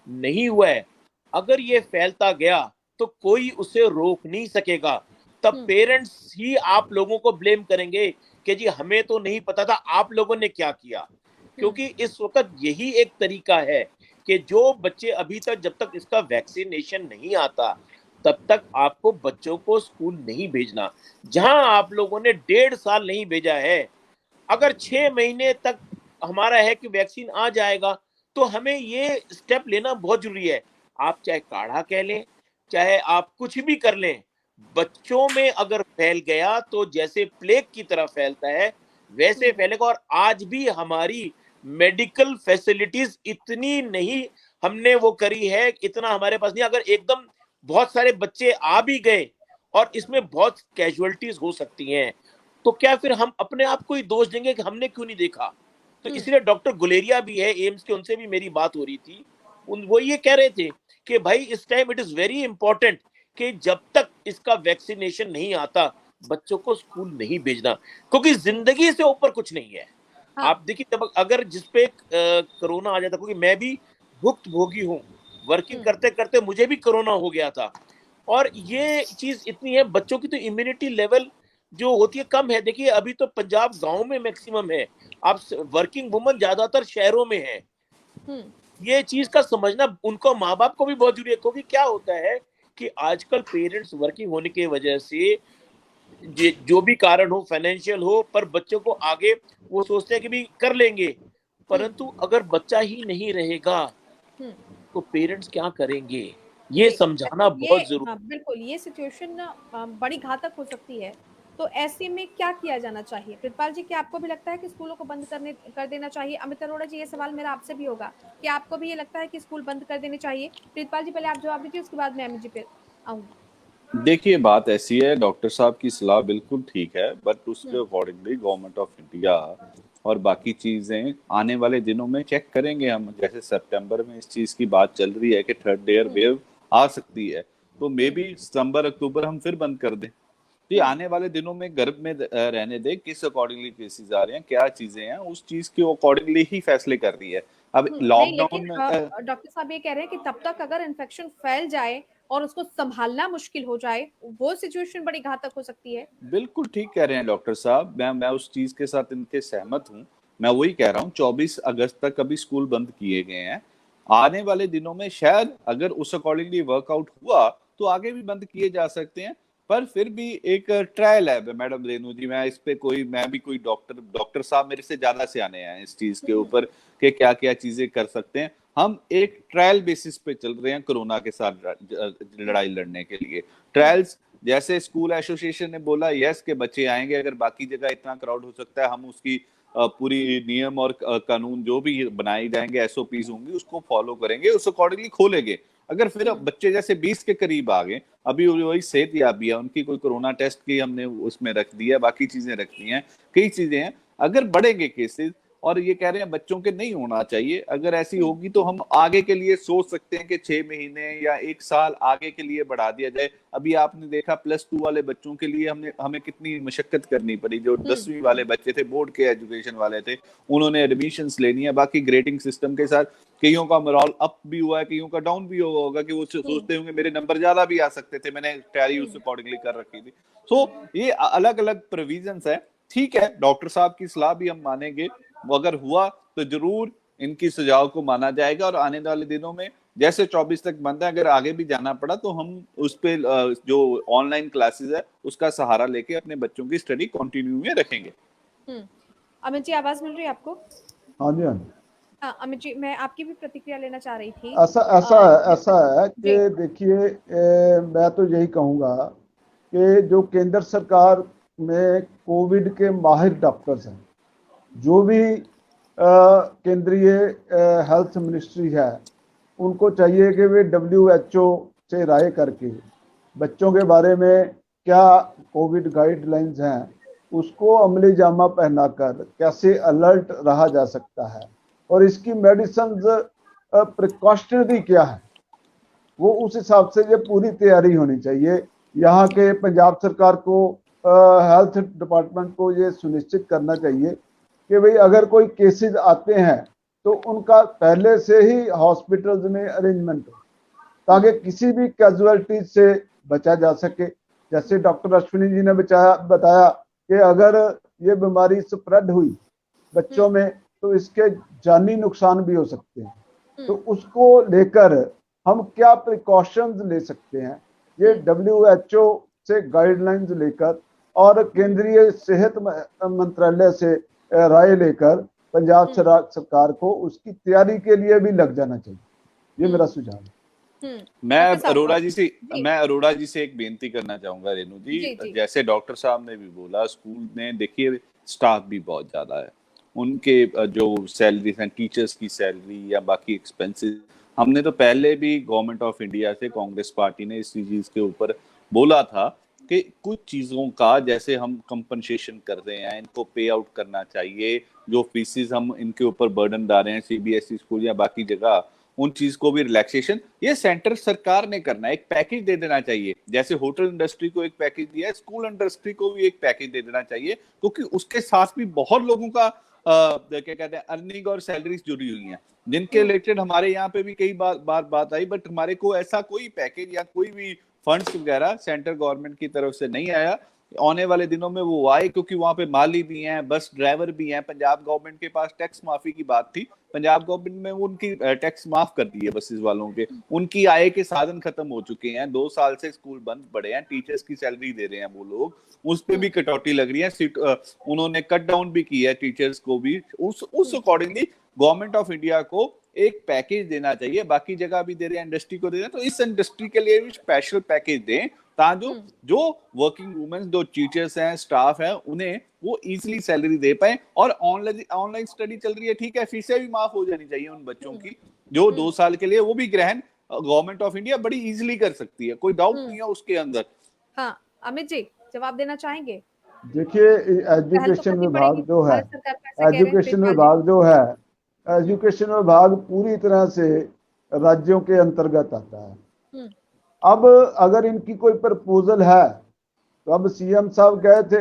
नहीं हुआ है, अगर ये फैलता गया तो कोई उसे रोक नहीं सकेगा। तब पेरेंट्स ही आप लोगों को ब्लेम करेंगे कि जी हमें तो नहीं पता था, आप लोगों ने क्या किया। क्योंकि इस वक्त यही एक तरीका है कि जो बच्चे अभी तक, जब तक इसका वैक्सीनेशन नहीं आता, तब तक आपको बच्चों को स्कूल नहीं भेजना। जहां आप लोगों ने 1.5 साल नहीं भेजा है, अगर 6 महीने तक हमारा है कि वैक्सीन आ जाएगा, तो हमें ये स्टेप लेना बहुत जरूरी है। आप चाहे काढ़ा कह लें, चाहे आप कुछ भी कर लें, बच्चों में अगर फैल गया तो जैसे प्लेग की तरह फैलता है वैसे फैलेगा। और आज भी हमारी मेडिकल फैसिलिटीज इतनी नहीं हमने वो करी है, इतना हमारे पास नहीं। अगर एकदम बहुत सारे बच्चे आ भी गए और इसमें बहुत कैजुअलिटीज हो सकती हैं, तो क्या फिर हम अपने आप को ही दोष देंगे कि हमने क्यों नहीं देखा? तो इसलिए डॉक्टर गुलेरिया भी है एम्स के, उनसे भी मेरी बात हो रही थी। वो ये कह रहे थे कि भाई इस time it is very important कि जब तक इसका वैक्सीनेशन नहीं आता बच्चों को स्कूल नहीं भेजना, क्योंकि जिंदगी से ऊपर कुछ नहीं है। हाँ। आप देखिए, जब अगर जिसपे कोरोना आ जाता, क्योंकि मैं भी भुक्तभोगी हूँ, वर्किंग करते करते मुझे भी कोरोना हो गया था। और ये चीज इतनी है, बच्चों की तो इम्यूनिटी लेवल जो होती है कम है। देखिए अभी तो पंजाब गांव में मैक्सिमम है, आप वर्किंग वुमन ज्यादातर शहरों में है। ये चीज का समझना उनको, माँ बाप को भी बहुत जरूरी है, क्योंकि क्या होता है कि आजकल पेरेंट्स वर्किंग होने की वजह से जो भी कारण हो, फाइनेंशियल हो, पर बच्चों को आगे वो सोचते हैं कि भी कर लेंगे, परंतु अगर बच्चा ही नहीं रहेगा तो पेरेंट्स क्या करेंगे, ये जी, समझाना ये बहुत जरूरी। हाँ, बिल्कुल, ये सिचुएशन ना बड़ी घातक हो सकती है। तो ऐसे में क्या किया जाना चाहिए? प्रितपाल जी, क्या आपको भी लगता है कि स्कूलों को बंद कर देना चाहिए? अमित अरोड़ा जी, ये सवाल मेरा आपसे भी होगा, क्या आपको भी ये लगता है कि स्कूल बंद कर देने चाहिए? प्रितपाल जी, पहले आप जवाब दीजिए, उसके बाद मैं अमित जी पे आऊँगी। देखिए, बात ऐसी है, डॉक्टर साहब की सलाह बिल्कुल ठीक है, बट उसके अकॉर्डिंगली गवर्नमेंट ऑफ इंडिया और बाकी चीजें आने वाले दिनों में चेक करेंगे हम। जैसे सितंबर में इस चीज की बात चल रही है कि थर्ड लेयर वेव आ सकती है, तो मे बी सितंबर अक्टूबर हम फिर बंद कर दें। तो ये आने वाले दिनों में घर में रहने दें, किस अकॉर्डिंगली केसेस आ रहे हैं, क्या चीजें हैं, उस चीज के अकॉर्डिंगली ही फैसले कर रही है। अब नहीं, लेकिन लॉकडाउन डॉक्टर साहब ये कह रहे हैं कि तब तक अगर इन्फेक्शन फैल जाए और उसको संभालना मुश्किल हो जाए, वो सिचुएशन बड़ी घातक हो सकती है। बिल्कुल ठीक कह रहे हैं डॉक्टर साहब, मैं उस चीज के साथ इनके सहमत हूँ। मैं वही कह रहा हूँ, 24 अगस्त तक अभी स्कूल बंद किए गए हैं। आने वाले दिनों में शायद अगर उस अकॉर्डिंगली वर्कआउट हुआ तो आगे भी बंद किए जा सकते हैं, पर फिर भी एक ट्रायल है मैडम रेणु जी। मैं इस पे कोई, मैं भी कोई डॉक्टर साहब मेरे से ज्यादा से आने हैं इस चीज के ऊपर कि क्या क्या चीजें कर सकते हैं। हम एक ट्रायल बेसिस पे चल रहे हैं कोरोना के साथ लड़ाई लड़ने के लिए। ट्रायल्स जैसे स्कूल एसोसिएशन ने बोला यस के बच्चे आएंगे, अगर बाकी जगह इतना क्राउड हो सकता है, हम उसकी पूरी नियम और कानून जो भी बनाए जाएंगे, एसओपीज होंगी, उसको फॉलो करेंगे, उस अकॉर्डिंगली खोलेंगे। अगर फिर बच्चे जैसे 20 के करीब आ गए, अभी वही सेहतयाबी है उनकी, कोई कोरोना टेस्ट की हमने उसमें रख दिया, बाकी चीजें रख दी हैं, कई चीजें हैं, अगर बढ़ेंगे केसेस और ये कह रहे हैं बच्चों के नहीं होना चाहिए, अगर ऐसी होगी तो हम आगे के लिए सोच सकते हैं कि 6 महीने या 1 साल आगे के लिए बढ़ा दिया जाए। अभी आपने देखा +2 वाले बच्चों के लिए हमें कितनी मशक्कत करनी पड़ी। जो 10वीं वाले बच्चे थे, बोर्ड के एजुकेशन वाले थे, उन्होंने एडमिशंस लेनी है। बाकी ग्रेडिंग सिस्टम के साथ कईयों का मोरल अप भी हुआ है, कईयों का डाउन भी हुआ होगा कि वो सोचते होंगे मेरे नंबर ज्यादा भी आ सकते थे, मैंने तैयारी उस अकॉर्डिंगली कर रखी थी। सो ये अलग अलग प्रोविजंस है। ठीक है, डॉक्टर साहब की सलाह भी हम मानेंगे, वो अगर हुआ तो जरूर इनकी सुझाव को माना जाएगा। और आने वाले दिनों में जैसे 24 तक बंद है, अगर आगे भी जाना पड़ा तो हम उस पे जो ऑनलाइन क्लासेस है उसका सहारा लेके अपने बच्चों की स्टडी कंटिन्यू में रखेंगे। अमित जी, आवाज मिल रही है आपको? हाँ जी, हाँ जी। हाँ, अमित जी, मैं आपकी भी प्रतिक्रिया लेना चाह रही थी। ऐसा है कि देखिए, मैं तो यही कहूँगा कि जो केंद्र सरकार में कोविड के माहिर डॉक्टर्स हैं, जो भी केंद्रीय हेल्थ मिनिस्ट्री है, उनको चाहिए कि वे WHO से राय करके बच्चों के बारे में क्या कोविड गाइडलाइंस हैं उसको अमली जामा पहनाकर कैसे अलर्ट रहा जा सकता है और इसकी मेडिसिन प्रिकॉशनरी क्या है, वो उस हिसाब से ये पूरी तैयारी होनी चाहिए। यहाँ के पंजाब सरकार को, हेल्थ डिपार्टमेंट को ये सुनिश्चित करना चाहिए कि भाई अगर कोई केसेस आते हैं तो उनका पहले से ही हॉस्पिटल्स में अरेंजमेंट हो ताकि किसी भी कैजुअलिटीज से बचा जा सके। जैसे डॉक्टर अश्विनी जी ने बताया कि अगर ये बीमारी स्प्रेड हुई बच्चों में तो इसके जानी नुकसान भी हो सकते हैं। तो उसको लेकर हम क्या प्रिकॉशंस ले सकते हैं, ये WHO से गाइडलाइंस लेकर और केंद्रीय सेहत मंत्रालय से राय लेकर पंजाब सरकार को उसकी तैयारी के लिए भी लग जाना चाहिए। ये मेरा सुझाव है। मैं अरोड़ा जी से एक बेनती करना चाहूंगा रेणु जी, जैसे डॉक्टर साहब ने भी बोला, स्कूल में देखिए स्टाफ भी बहुत ज्यादा है, उनके जो सैलरी हैं, टीचर्स की सैलरी या बाकी एक्सपेंसेस, हमने तो पहले भी गवर्नमेंट ऑफ इंडिया से, कांग्रेस पार्टी ने इस चीज के ऊपर बोला था कि कुछ चीजों का जैसे हम कंपनसेशन कर रहे हैं, इनको पे आउट करना चाहिए, जो फीसिस हम इनके ऊपर बर्डन डाल रहे हैं CBSE स्कूल या बाकी जगह, उन चीज को भी रिलैक्सेशन ये सेंटर सरकार ने करना है, एक पैकेज दे देना चाहिए। जैसे होटल इंडस्ट्री को एक पैकेज दिया है, स्कूल इंडस्ट्री को भी एक पैकेज दे देना चाहिए, क्योंकि उसके साथ भी बहुत लोगों का क्या कहते हैं अर्निंग और सैलरीज जुड़ी हुई हैं, जिनके रिलेटेड हमारे यहाँ पे भी कई बार बात आई, बट हमारे को ऐसा कोई पैकेज या कोई भी फंड्स वगैरह सेंट्रल गवर्नमेंट की तरफ से नहीं आया। आने वाले दिनों में वो आए, क्योंकि वहां पे माली भी हैं, बस ड्राइवर भी हैं। पंजाब गवर्नमेंट के पास टैक्स माफी की बात थी, पंजाब गवर्नमेंट में उनकी टैक्स माफ कर दी है बसेस वालों के, उनकी आय के साधन खत्म हो चुके हैं, 2 साल से स्कूल बंद पड़े हैं, टीचर्स की सैलरी दे रहे हैं वो लोग, उस पे भी कटौती लग रही है, उन्होंने कट डाउन भी किया है टीचर्स को भी, उस अकॉर्डिंगली गवर्नमेंट ऑफ इंडिया को एक पैकेज देना चाहिए। बाकी जगह भी दे रहे हैं, इंडस्ट्री को दे रहे हैं, तो इस इंडस्ट्री के लिए भी स्पेशल पैकेज दें, ताकि जो वर्किंग वुमेन, जो टीचर्स हैं, स्टाफ है, उन्हें वो इजीली सैलरी दे पाए। और ऑनलाइन स्टडी चल रही है, ठीक है, फीसें भी माफ हो जानी चाहिए उन बच्चों की जो 2 साल के लिए, वो भी ग्रहण गवर्नमेंट ऑफ इंडिया बड़ी इजीली कर सकती है, कोई डाउट नहीं है उसके अंदर। हाँ, अमित जी जवाब देना चाहेंगे? देखिए, एजुकेशन विभाग जो है पूरी तरह से राज्यों के अंतर्गत आता है। अब अगर इनकी कोई प्रपोजल है, तो अब CM साहब गए थे,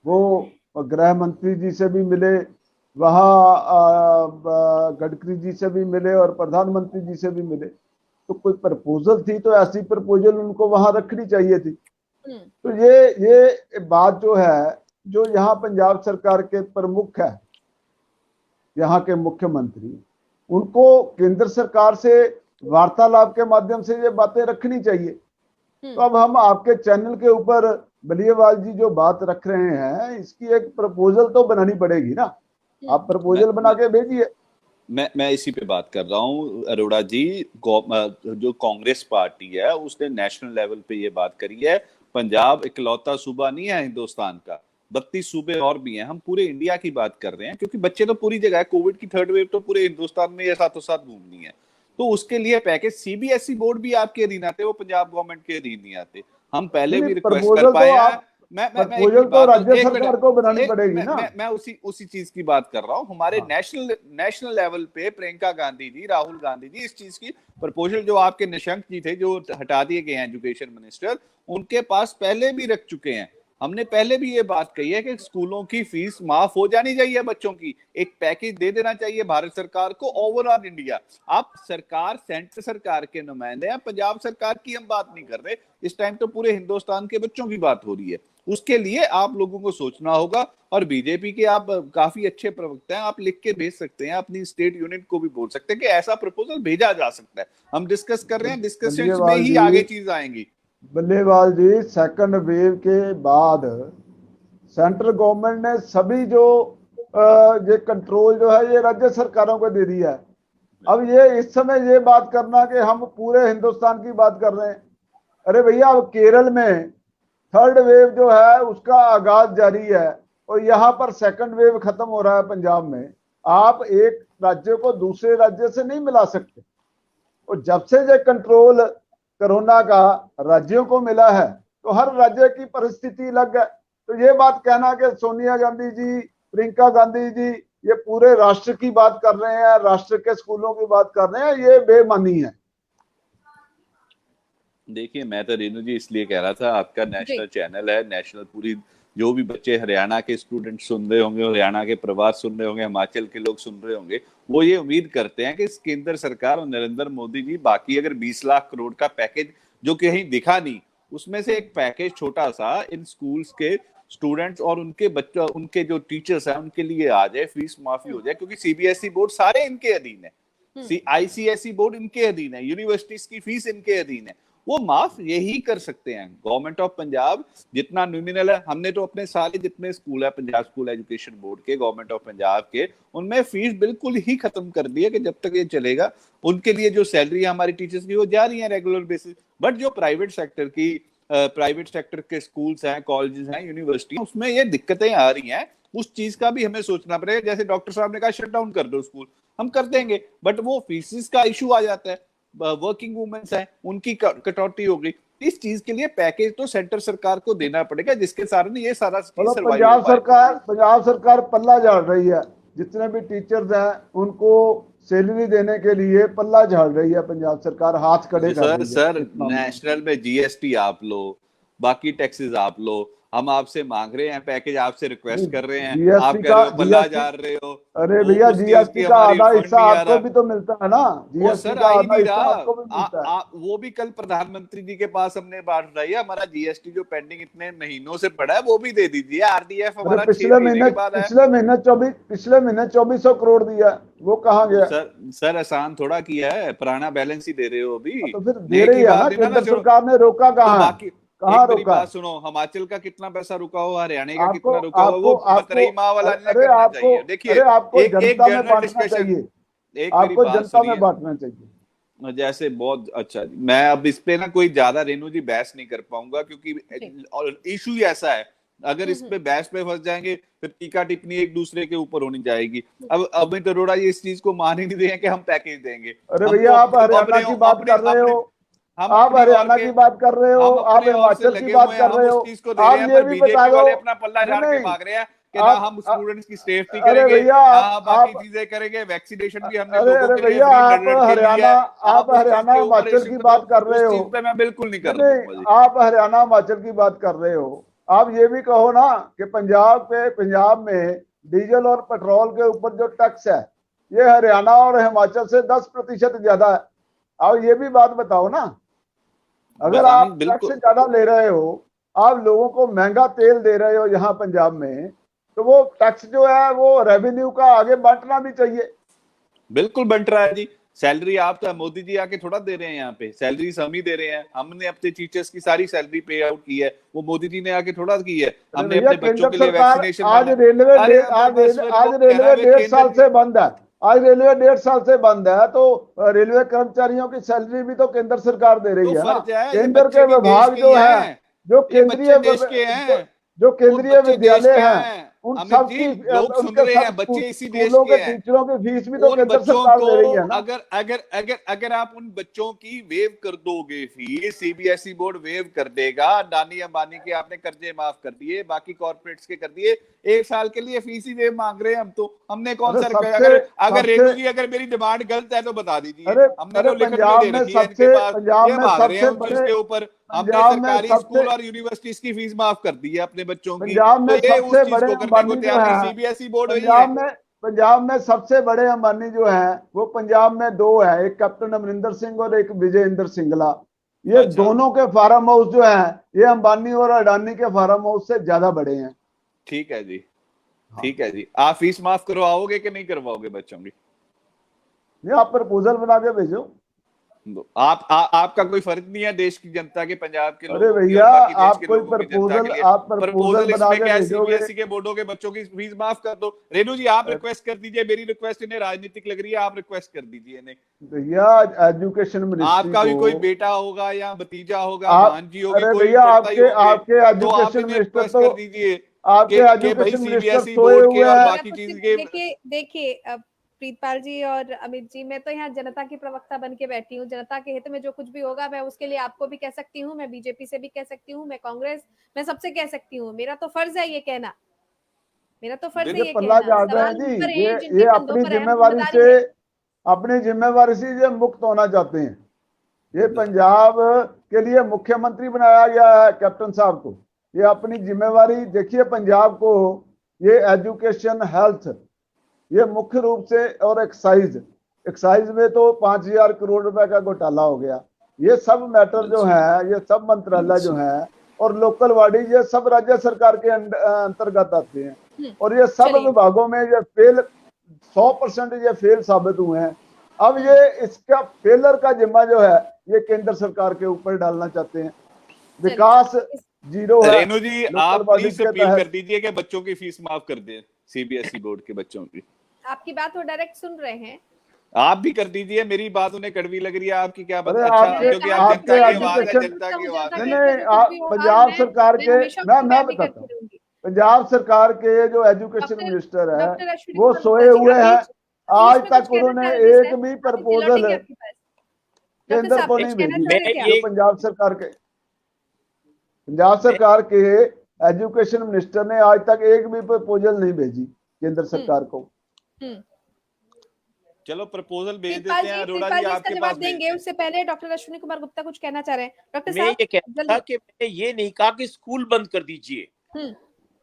वो गृह मंत्री जी से भी मिले, वहाँ गडकरी जी से भी मिले और प्रधानमंत्री जी से भी मिले, तो कोई प्रपोजल थी तो ऐसी प्रपोजल उनको वहां रखनी चाहिए थी। तो ये बात जो है, जो यहाँ पंजाब सरकार के प्रमुख है, यहाँ के मुख्यमंत्री, उनको केंद्र सरकार से वार्तालाप के माध्यम से ये बातें रखनी चाहिए। तो अब हम आपके चैनल के ऊपर बलियावाल जी जो बात रख रहे हैं, इसकी एक प्रपोजल तो बनानी पड़ेगी ना, आप प्रपोजल बना के भेजिए। मैं इसी पे बात कर रहा हूँ अरोड़ा जी। जो कांग्रेस पार्टी है उसने नेशनल लेवल पे ये बात करी है, पंजाब इकलौता सूबा नहीं है हिंदुस्तान का, 32 सूबे और भी हैं, हम पूरे इंडिया की बात कर रहे हैं, क्योंकि बच्चे तो पूरी जगह है, कोविड की 3rd वेव तो पूरे हिंदुस्तान में ये साथों साथ घूमनी है, तो उसके लिए पैकेज CBSE बोर्ड भी आपके अधीन आते, वो पंजाब गवर्नमेंट के अधीन नहीं आते। हम पहले भी रिक्वेस्ट कर पाए हैं, राज्य सरकार को बनानी पड़ेगी ना। मैं उसी चीज की बात कर रहा हूँ। हमारे नेशनल लेवल पे प्रियंका गांधी जी, राहुल गांधी जी, इस चीज की प्रपोजल जो आपके निशंक जी थे, जो हटा दिए गए हैं एजुकेशन मिनिस्टर, उनके पास पहले भी रख चुके हैं। हमने पहले भी ये बात कही है कि स्कूलों की फीस माफ हो जानी चाहिए, बच्चों की एक पैकेज दे देना चाहिए भारत सरकार को ओवरऑल इंडिया। आप सरकार, सेंटर सरकार के नुमाइंदे हैं, पंजाब सरकार की हम बात नहीं कर रहे इस टाइम, तो पूरे हिंदुस्तान के बच्चों की बात हो रही है। उसके लिए आप लोगों को सोचना होगा, और बीजेपी के आप काफी अच्छे प्रवक्ता हैं, आप लिख के भेज सकते हैं, अपनी स्टेट यूनिट को भी बोल सकते हैं कि ऐसा प्रपोजल भेजा जा सकता है। हम डिस्कस कर रहे हैं, डिस्कशंस में ही आगे चीज आएंगी। बल्लेवाल जी, सेकंड वेव के बाद सेंट्रल गवर्नमेंट ने सभी जो ये कंट्रोल जो है ये राज्य सरकारों को दे दिया है। अब ये इस समय ये बात करना कि हम पूरे हिंदुस्तान की बात कर रहे हैं, अरे भैया, अब केरल में 3rd वेव जो है उसका आगाज जारी है, और यहाँ पर 2nd वेव खत्म हो रहा है पंजाब में। आप एक राज्य को दूसरे राज्य से नहीं मिला सकते, और जब से ये कंट्रोल कोरोना का राज्यों को मिला है, तो हर राज्य की परिस्थिति अलग है। तो ये बात कहना कि सोनिया गांधी जी, प्रियंका गांधी जी ये पूरे राष्ट्र की बात कर रहे हैं, राष्ट्र के स्कूलों की बात कर रहे हैं, ये बेमानी है। देखिए, मैं तो रेणु जी इसलिए कह रहा था, आपका नेशनल चैनल है, नेशनल, पूरी जो भी बच्चे हरियाणा के स्टूडेंट सुन रहे होंगे, हरियाणा के प्रवास सुन रहे होंगे, हिमाचल के लोग सुन रहे होंगे, वो ये उम्मीद करते हैं कि केंद्र सरकार और नरेंद्र मोदी जी बाकी अगर 20 लाख करोड़ का पैकेज जो कहीं दिखा नहीं, उसमें से एक पैकेज छोटा सा इन स्कूल्स के स्टूडेंट्स और उनके बच्चों, उनके जो टीचर्स हैं उनके लिए आ जाए, फीस माफी हो जाए, क्योंकि CBSE बोर्ड सारे इनके अधीन है, ICSE बोर्ड इनके अधीन है, यूनिवर्सिटीज की फीस इनके अधीन है, वो माफ यही कर सकते हैं। गवर्नमेंट ऑफ पंजाब जितना नॉमिनल है, हमने तो अपने सारे जितने स्कूल है पंजाब स्कूल एजुकेशन बोर्ड के, गवर्नमेंट ऑफ पंजाब के, उनमें फीस बिल्कुल ही खत्म कर दी है कि जब तक ये चलेगा उनके लिए जो सैलरी है हमारी टीचर्स की वो जा रही है रेगुलर बेसिस। बट जो प्राइवेट सेक्टर के स्कूल्स हैं, कॉलेजेस हैं, यूनिवर्सिटी, उसमें ये दिक्कतें आ रही हैं। उस चीज का भी हमें सोचना पड़ेगा। जैसे डॉक्टर साहब ने कहा शट डाउन कर दो स्कूल, हम कर देंगे, बट वो फीसिस का इशू आ जाता है। वर्किंग वुमेन्स हैं, उनकी कटौती हो गई। इस चीज के लिए पैकेज तो सेंटर सरकार को देना पड़ेगा, जिसके कारण ये सारा पंजाब सरकार पल्ला झाड़ रही है। जितने भी टीचर्स हैं उनको सैलरी देने के लिए पल्ला झाड़ रही है पंजाब सरकार, हाथ खड़े कर रही है। सर नेशनल में जीएसटी आप लो, बाकी टैक्सेस आप लो, हम आपसे मांग रहे हैं पैकेज, आपसे रिक्वेस्ट कर रहे हैं, आप कह रहे हो पल्ला जा रहे हो। अरे भैया जीएसटी का आधा हिस्सा आपको भी तो मिलता है ना, जीएसटी का आधा हिस्सा आपको भी मिलता है। वो भी कल प्रधानमंत्री जी के पास हमने बात उठाई है, हमारा जीएसटी जो पेंडिंग इतने महीनों से पड़ा है वो भी दे दीजिए। आरडीएफ हमारा पिछले महीने 2400 करोड़ दिया, वो कहाँ गया? सर आसान थोड़ा किया है, पुराना बैलेंस ही दे रहे हो अभी। तो फिर दे रही है ना, केंद्र सरकार ने रोका कहाँ? कहाँ रोका? बात सुनो, हिमाचल का कितना पैसा रुका हुआ, हरियाणा का कितना रुका हुआ, वो मतरई माह वाला नहीं करना चाहिए। देखिए आपको जनता में बांटना चाहिए, आपको जनता में बांटना चाहिए। जैसे बहुत अच्छा, मैं अब इस पे ना कोई ज्यादा रेणु जी बहस नहीं कर पाऊंगा, क्योंकि इशू ही ऐसा है। अगर इस पे बहस पे फंस जाएंगे फिर टीका टिप्पणी एक दूसरे के ऊपर होनी जाएगी। अब अमित अरोड़ा ये इस चीज को मान ही नहीं रहे हैं कि हम पैकेज देंगे। अरे भैया आप हरियाणा की बात कर रहे हो, आप हरियाणा की बात कर रहे हो, आप हिमाचल की बात कर रहे हो, आप ये भी बता दो अपना पल्ला झाड़ के भाग रहे हैं कि ना हम स्टूडेंट्स की सेफ्टी करेंगे, बाकी चीजें करेंगे, वैक्सीनेशन भी हमने लोगों के लिए। आप हरियाणा हिमाचल की बात कर रहे हो, मैं बिल्कुल नहीं कर रहा। आप हरियाणा हिमाचल की बात कर रहे हो, आप ये भी कहो ना कि पंजाब में डीजल और पेट्रोल के ऊपर जो टैक्स है ये हरियाणा और हिमाचल से 10% ज्यादा है। आप ये भी बात बताओ ना। अगर आप टैक्स ज्यादा ले रहे हो, आप लोगों को महंगा तेल दे रहे हो यहाँ पंजाब में, तो वो टैक्स जो है वो रेवेन्यू का आगे बांटना भी चाहिए। बिल्कुल बंट रहा है जी। सैलरी आप तो मोदी जी आके थोड़ा दे रहे हैं, यहाँ पे सैलरी हम ही दे रहे हैं। हमने अपने टीचर्स की सारी सैलरी पे आउट की है, वो मोदी जी ने आके थोड़ा की है। हमने अपने बच्चों के लिए वैक्सीनेशन, आज रेलवे 1.5 साल से बंद है, आज रेलवे 1.5 साल से बंद है, तो रेलवे कर्मचारियों की सैलरी भी तो केंद्र सरकार दे रही है ना। केंद्र के विभाग जो है, जो केंद्रीय विद्यालय हैं, उन सब की लोग सुन रहे हैं, बच्चे इसी देश के हैं। टीचरों की फीस भी तो केंद्र सरकार दे रही है ना। अगर आप उन बच्चों की वेव कर दोगे फीस, सीबीएसई बोर्ड वेव कर देगा। अडानी अंबानी के आपने कर्जे माफ कर दिए, बाकी कॉर्पोरेट्स के कर दिए, 1 साल के लिए फीस ही वेव मांग रहे हैं हम तो। हमने कौन सा अगर रेणु जी अगर मेरी डिमांड गलत है तो बता दीजिए। हमने तो लिखत में दे रखी है इनके पास, ये भाग रहे हैं उसके ऊपर। हमने सरकारी स्कूल और यूनिवर्सिटीज की फीस माफ कर दी है अपने बच्चों की, तो ये उस चीज को करने को तैयार नहीं। सीबीएसई बोर्ड पंजाब में सबसे बड़े अंबानी जो है वो पंजाब में 2 है, एक कैप्टन अमरिंदर सिंह और एक विजय इंदर सिंगला। ये दोनों के फार्म हाउस जो है ये अंबानी और अडानी के फार्म हाउस से ज्यादा बड़े हैं। ठीक है जी, ठीक है जी। आप फीस माफ करवाओगे कि नहीं करवाओगे बच्चों की? ये आप प्रपोजल बना के भेजो। आपका कोई फर्क नहीं है देश की जनता के, पंजाब के अरे भैया आप कोई प्रपोजल बना के भेजोगे। सीबीएसई के बोर्डों के बच्चों की फीस माफ कर दो। रेणु जी आप रिक्वेस्ट कर दीजिए, मेरी रिक्वेस्ट इन्हें राजनीतिक लग रही है, आप रिक्वेस्ट कर दीजिए इन्हें। भैया एजुकेशन मिनिस्ट्री, आपका भी कोई बेटा होगा या भतीजा होगा, भांजी होगी, अरे भैया आपके एजुकेशन मिनिस्टर तो कर दीजिए, आपके एजुकेशन मिनिस्टर सोए हुए हैं। देखिए प्रीतपाल जी और अमित जी, मैं तो यहाँ जनता की प्रवक्ता बन के बैठी हूँ। जनता के हित में जो कुछ भी होगा मैं उसके लिए आपको भी कह सकती हूँ, मैं बीजेपी से भी कह सकती हूँ, मैं कांग्रेस, मैं सबसे कह सकती हूँ। मेरा तो फर्ज है ये कहना, मेरा तो फर्ज है ये कहना। ये अपनी जिम्मेवारी से ये मुक्त होना चाहते हैं। ये पंजाब के लिए मुख्यमंत्री बनाया गया है कैप्टन साहब को, ये अपनी जिम्मेवारी देखिए। पंजाब को ये एजुकेशन, हेल्थ, ये मुख्य रूप से, और एक्साइज में तो 5000 करोड़ रुपए का घोटाला हो गया। ये सब मैटर जो है, ये सब मंत्रालय जो है और लोकल बॉडी, ये सब राज्य सरकार के अंतर्गत आते हैं, और ये सब विभागों में ये फेल 100% ये फेल साबित हुए हैं। अब ये इसका फेलर का जिम्मा जो है ये केंद्र सरकार के ऊपर डालना चाहते हैं। विकास जीरो है। रेणु जी, आप प्लीज अपील कर दीजिए कि बच्चों की फीस माफ कर दें, सीबीएसई बोर्ड के बच्चों की। आपकी बात वो डायरेक्ट सुन रहे हैं, आप भी कर दीजिए। मेरी बात उन्हें कड़वी लग रही है, आपकी क्या बात? अरे अच्छा, क्योंकि आप जनता की आवाज है, जनता की आवाज है। नहीं, पंजाब सरकार के मैं बताता हूँ, पंजाब सरकार के जो एजुकेशन मिनिस्टर है वो सोए हुए हैं। आज तक उन्होंने एक भी प्रपोजल केंद्र को नहीं भेजी। पंजाब सरकार के एजुकेशन मिनिस्टर ने आज तक एक भी प्रपोजल नहीं भेजी केंद्र सरकार को। चलो प्रपोजल भेज देते हैं। अरोड़ा जी आपके पास देंगे, उससे पहले डॉक्टर अश्विनी कुमार गुप्ता कुछ कहना चाह रहे हैं। डॉक्टर साहब, मैं ये कहता था कि मैंने ये नहीं कहा कि स्कूल बंद कर दीजिए।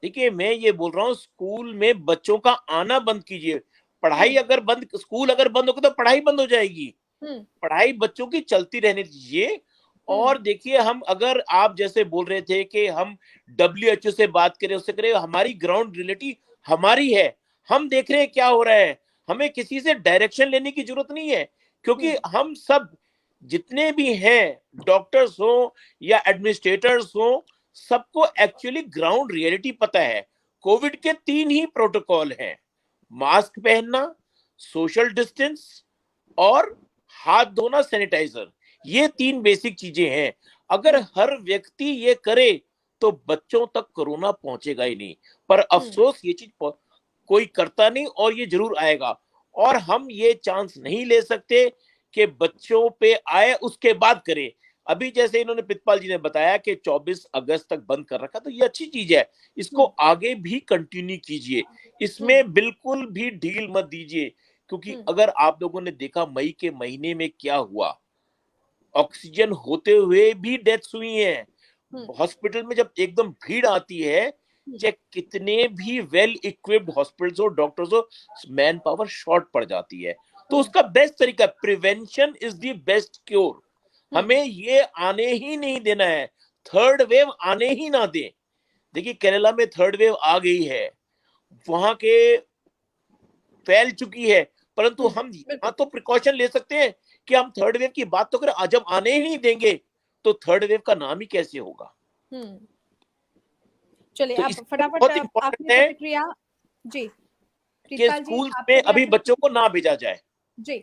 देखिए, मैं ये बोल रहा हूँ स्कूल में बच्चों का आना बंद कीजिए। पढ़ाई अगर बंद, स्कूल अगर बंद होगा तो पढ़ाई बंद हो जाएगी। पढ़ाई बच्चों की चलती रहने दीजिए। और देखिए, हम अगर आप जैसे बोल रहे थे कि हम WHO से बात करें, उससे करें, हमारी ग्राउंड रियलिटी हमारी है। हम देख रहे हैं क्या हो रहा है। हमें किसी से डायरेक्शन लेने की जरूरत नहीं है, क्योंकि हम सब जितने भी हैं, डॉक्टर्स हो या एडमिनिस्ट्रेटर्स हो, सबको एक्चुअली ग्राउंड रियलिटी पता है। कोविड के 3 ही प्रोटोकॉल हैं: मास्क पहनना, सोशल डिस्टेंस और हाथ धोना, सैनिटाइजर। ये 3 बेसिक चीजें हैं। अगर हर व्यक्ति ये करे तो बच्चों तक कोरोना पहुंचेगा ही नहीं। पर अफसोस ये चीज कोई करता नहीं, और ये जरूर आएगा। और हम ये चांस नहीं ले सकते कि बच्चों पे आए उसके बाद करे। अभी जैसे इन्होंने प्रितपाल जी ने बताया कि 24 अगस्त तक बंद कर रखा, तो ये अच्छी चीज है। इसको आगे भी कंटिन्यू कीजिए, इसमें बिल्कुल भी ढील मत दीजिए। क्योंकि अगर आप लोगों ने देखा मई के महीने में क्या हुआ, ऑक्सीजन होते हुए भी डेथ्स हुई हैं। हॉस्पिटल में जब एकदम भीड़ आती है, चाहे कितने भी वेल इक्विप्ड हॉस्पिटल्स हो, डॉक्टर्स हो, मैन पावर शॉर्ट पड़ जाती है। तो उसका बेस्ट तरीका, prevention is the best cure. हमें ये आने ही नहीं देना है, थर्ड वेव आने ही ना दे। देखिए, केरला में थर्ड वेव आ गई है, वहां के फैल चुकी है, परंतु हम यहाँ तो प्रिकॉशन ले सकते हैं कि हम थर्ड वेव की बात तो करें। जब आने ही नहीं देंगे तो थर्ड वेव का नाम ही कैसे होगा। चलिए, तो आप फटाफट बहुत इंपॉर्टेंट है जी कि स्कूल में अभी बच्चों को ना भेजा जाए। जी,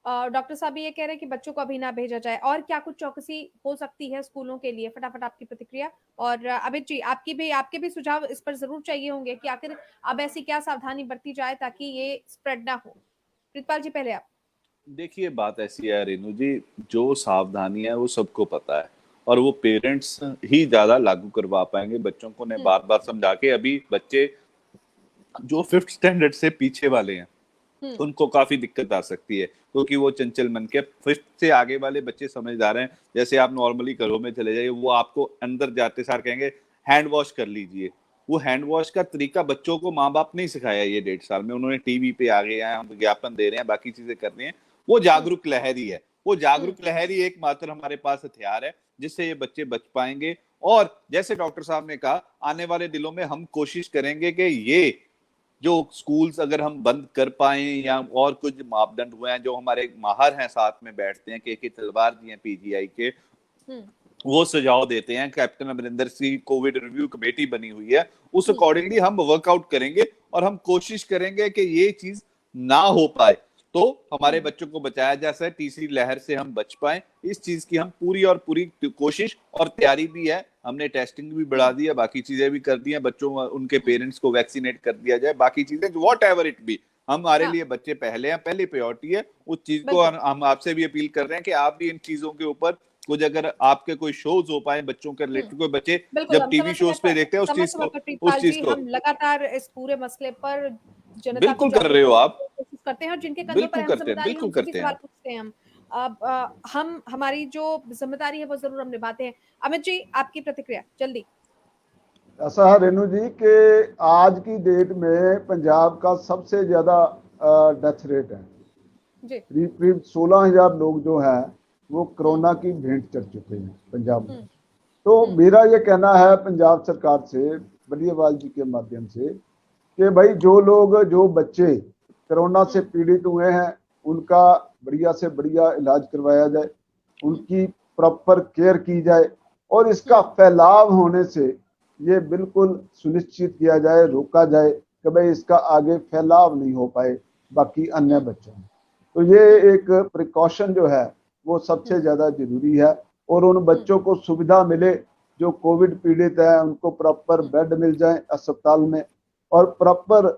डॉक्टर साहब ये कह रहे हैं कि बच्चों को अभी ना भेजा जाए, और क्या कुछ चौकसी हो सकती है स्कूलों के लिए? फटाफट आपकी प्रतिक्रिया। और अमित जी, आपके भी सुझाव इस पर जरूर चाहिए होंगे कि आखिर अब ऐसी क्या सावधानी बरती जाए ताकि ये स्प्रेड ना हो। प्रितपाल जी, पहले आप। देखिए, बात ऐसी है रेणु जी, जो सावधानी है वो सबको पता है, और वो पेरेंट्स ही ज्यादा लागू करवा पाएंगे। बच्चों को ने बार बार समझा के, अभी बच्चे जो 5th स्टैंडर्ड से पीछे वाले हैं उनको काफी दिक्कत आ सकती है, क्योंकि वो चंचल मन के। 5th से आगे वाले बच्चे समझदार हैं। जैसे आप नॉर्मली घरों में चले जाइए, वो आपको अंदर जाते सार कहेंगे हैंड वॉश कर लीजिए। वो हैंड वॉश का तरीका बच्चों को माँ बाप नहीं सिखाया ये 1.5 साल में। उन्होंने टीवी पे आ गए हैं, हम विज्ञापन दे रहे हैं, बाकी चीजें कर रहे हैं। वो जागरूक लहरी है, वो जागरूक लहरी एकमात्र हमारे पास हथियार है जिससे ये बच्चे बच पाएंगे। और जैसे डॉक्टर साहब ने कहा, आने वाले दिनों में हम कोशिश करेंगे कि ये जो स्कूल्स अगर हम बंद कर पाए, या और कुछ मापदंड हुए हैं, जो हमारे माहर हैं साथ में बैठते हैं, के तलवार जी हैं पीजीआई के, वो सुझाव देते हैं। Captain Amarinder Singh Covid review committee बनी हुई है, उस अकॉर्डिंगली हम वर्कआउट करेंगे और हम कोशिश करेंगे कि ये चीज ना हो पाए, तो हमारे बच्चों को बचाया जा सके, तीसरी लहर से हम बच पाए। इस चीज की हम पूरी और पूरी कोशिश और तैयारी भी है। हमने टेस्टिंग भी बढ़ा दी है, बाकी चीजें भी कर दी हैं। बच्चों उनके पेरेंट्स को वैक्सीनेट कर दिया जाए, बाकी चीजें व्हाट एवर इट बी, हमारे लिए बच्चे पहले हैं, पहली प्रायोरिटी है। उस चीज को हम आपसे भी अपील कर रहे हैं कि आप भी इन चीजों के ऊपर कुछ, अगर आपके कोई शोज हो पाए बच्चों के रिलेटेड, कोई बच्चे जब टीवी शोज पे देखते हैं उस चीज को हम लगातार इस पूरे मसले पर जनता बिल्कुल कर रहे हो आप, कोशिश करते हैं, और जिनके कंधों पर हम जिम्मेदारी है उनसे सवाल पूछते हैं। हम हमारी जो जिम्मेदारी है वो जरूर हम निभाते हैं। अमित जी, आपकी प्रतिक्रिया जल्दी। ऐसा है रेणु जी कि आज की डेट में पंजाब का सबसे ज्यादा डेथ रेट है। करीब 16,000 लोग जो हैं वो कोरोना की भेंट चढ़ चुके हैं पंजाब में। तो मेरा ये कहना है पंजाब सरकार से, बलियावाल जी के माध्यम से, कि भाई जो बच्चे कोरोना से पीड़ित हुए हैं उनका बढ़िया से बढ़िया इलाज करवाया जाए। उनकी प्रॉपर केयर की जाए और इसका फैलाव होने से ये बिल्कुल सुनिश्चित किया जाए, रोका जाए कि भाई इसका आगे फैलाव नहीं हो पाए बाकी अन्य बच्चों में। तो ये एक प्रिकॉशन जो है वो सबसे ज्यादा जरूरी है और उन बच्चों को सुविधा मिले जो कोविड पीड़ित है, उनको प्रॉपर बेड मिल जाए अस्पताल में और प्रॉपर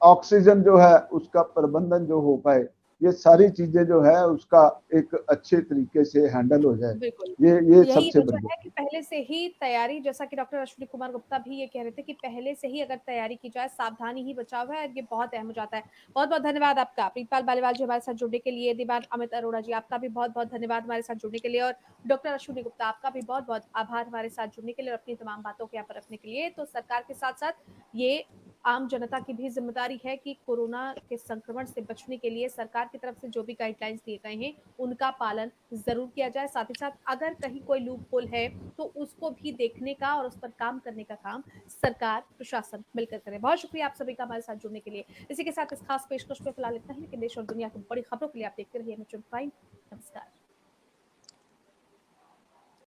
ऑक्सीजन जो है उसका प्रबंधन जो हो पाए, ये सारी चीजें जो है उसका एक अच्छे तरीके से हैंडल हो जाए। बिल्कुल। ये यही सबसे वजह बड़ी है कि पहले से ही तैयारी, जैसा कि डॉक्टर अश्विनी कुमार गुप्ता भी ये कह रहे थे कि पहले से ही अगर तैयारी की जाए, सावधानी ही बचाव है, ये बहुत अहम हो जाता है। बहुत-बहुत धन्यवाद आपका, प्रीतपाल बालीवाल जी हमारे साथ जुड़ने के लिए, दीवान अमित अरोड़ा जी आपका भी बहुत-बहुत धन्यवाद हमारे साथ जुड़ने के लिए और डॉक्टर अश्विनी गुप्ता आपका भी बहुत-बहुत आभार हमारे साथ जुड़ने के लिए और अपनी तमाम बातों को यहाँ पर रखने के लिए। तो सरकार के साथ-साथ ये आम जनता की भी जिम्मेदारी है कि कोरोना के संक्रमण से बचने के लिए सरकार की तरफ से जो भी गाइडलाइंस दिए गए हैं उनका पालन जरूर किया जाए। साथ ही साथ अगर कहीं कोई लूप होल है तो उसको भी देखने का और उस पर काम करने का काम सरकार प्रशासन मिलकर करे। बहुत शुक्रिया आप सभी का हमारे साथ जुड़ने के लिए। इसी के साथ इस खास पेशकश में फिलहाल इतना ही, लेकिन देश और दुनिया की बड़ी खबरों के लिए आप देखते रहिए एमएचएम प्राइम। नमस्कार।